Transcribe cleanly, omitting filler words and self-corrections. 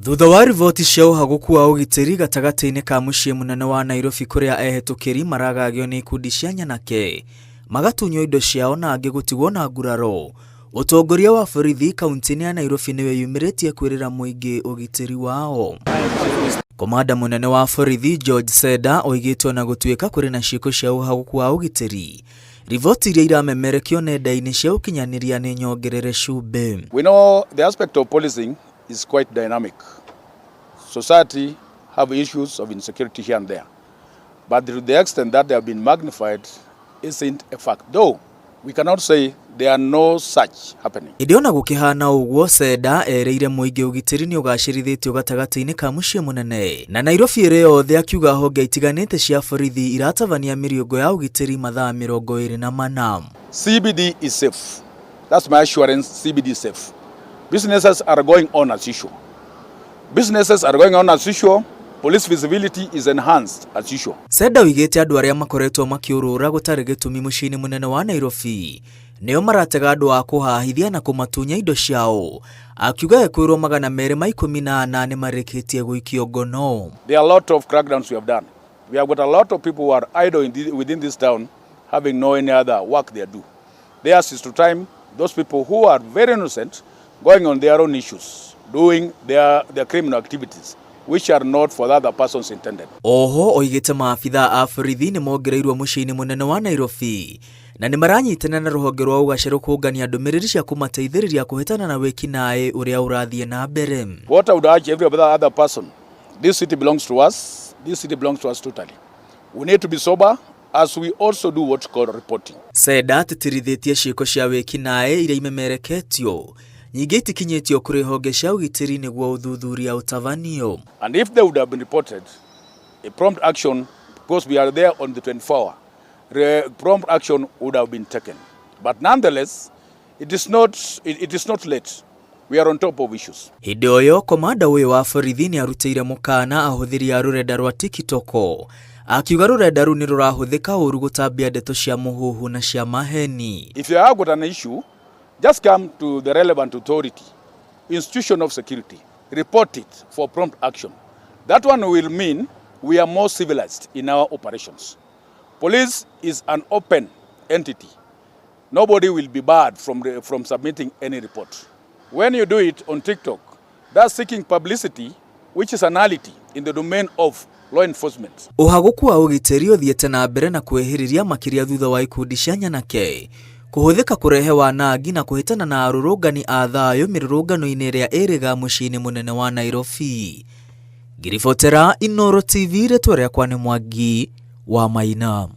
Thutha wa riboti cia ũhagũkũ wa ũgitĩri gatagatĩ-inĩ ka mũciĩ mũnene wa Nairobi kũrĩa ehĩtũkĩri maragagio nĩ ikundi cia nyanake magatunywo indo ciao na angĩ gũtigwo na nguraro, ũtongoria wa borithi kaunti-inĩ ya Nairobi nĩwe yumĩrĩtie kwĩrĩra mũingĩ ũgitĩri wao. Komanda mũnene wa borithi George Seda oigĩte ona gũtuĩka kũrĩ na ciĩko cia ũhagũkũ wa ũgitĩri, riboti iria iramemerekio nenda-inĩ cia ũkinyanĩria nĩ nyongerere cumbe. We know the aspect of policing is quite dynamic. Society have issues of insecurity here and there, but to the extent that they have been magnified isn't a fact, though we cannot say there are no such happening. Idiona gũkĩhana ũguo, Seda ereire mũingĩ ũgitĩri nĩ ũgacĩrithĩtio gatagatĩ-inĩ ka mũciĩ mũnene na Nairobi ĩrĩ yothe, akiuga honge itiganĩte cia borithi iratabania mĩrĩongo ya ũgitĩri mathaa 24. CBD is safe. That's my assurance. CBD is safe. Businesses are going on as usual. Businesses are going on as usual. Police visibility is enhanced as usual. Seda oigĩte andũ arĩa makoretwo makiũrũra gũtarĩ gĩtũmi mũciĩ-inĩ mũnene wa Nairobi nĩo maratega andũ a kũhahithia na kũmatunya indo ciao, akiuga ekwĩrwo 218 nĩ marĩkĩtie gũikio ngono. There are a lot of crackdowns we have done. We have got a lot of people who are idle within this town, having no any other work they do. Theirs is to time those people who are very innocent, going on their own issues, doing their criminal activities, which are not for the other persons intended. Oho oigĩte maabitha a borithi nĩ mongereirwo mũciĩ-inĩ mũnene wa Nairobi na nĩ maranyitana na rũhonge rwa ũgacĩru kũngania ndũmĩrĩri cia kũmateithĩrĩria kũhĩtana na wĩkinaĩ ũrĩa ũrathiĩ na mbere. What I would urge every other person, this city belongs to us. This city belongs to us totally. We need to be sober as we also do what's called reporting. Seda atitirithĩtie ciĩko cia wĩkinaĩ iria imemereketio nyingĩ itikinyĩtio kũrĩ honge cia ũgitĩri nĩguo ũthuthuria ũtabanio. And if they would have been reported, a prompt action, because we are there on the 24 hour, prompt action would have been taken. But nonetheless, it is not late. We are on top of issues. Hĩndĩ ũyũ, komanda ũyũ wa borithi nĩ arutĩire mũkana ahũthĩri a rũrenda rwa TikTok, akiuga rũrenda rũu nĩ rũrahũthĩka ũru gũtambia ndeto cia mũhuhu na cia maheni. If you have got an issue, just come to the relevant authority, institution of security, report it for prompt action. That one will mean we are more civilized in our operations. Police is an open entity. Nobody will be barred from submitting any report. When you do it on TikTok, that's seeking publicity, which is a nullity in the domain of law enforcement. Ũhagũkũ wa ũgitĩri ũthiĩte na mbere na kwĩhĩrĩria makĩria thutha wa ikundi cia nyanake kũhũthĩka kũrehe wanangi na kũhĩtana na arũrũngani a thayũ mĩrũrũngano-inĩ ĩrĩa ĩrĩga mũciĩ-inĩ mũnene wa Nairobi. Ngiribotera Inooro TV, rĩtwa rĩakwa nĩ Mwangi wa Maina.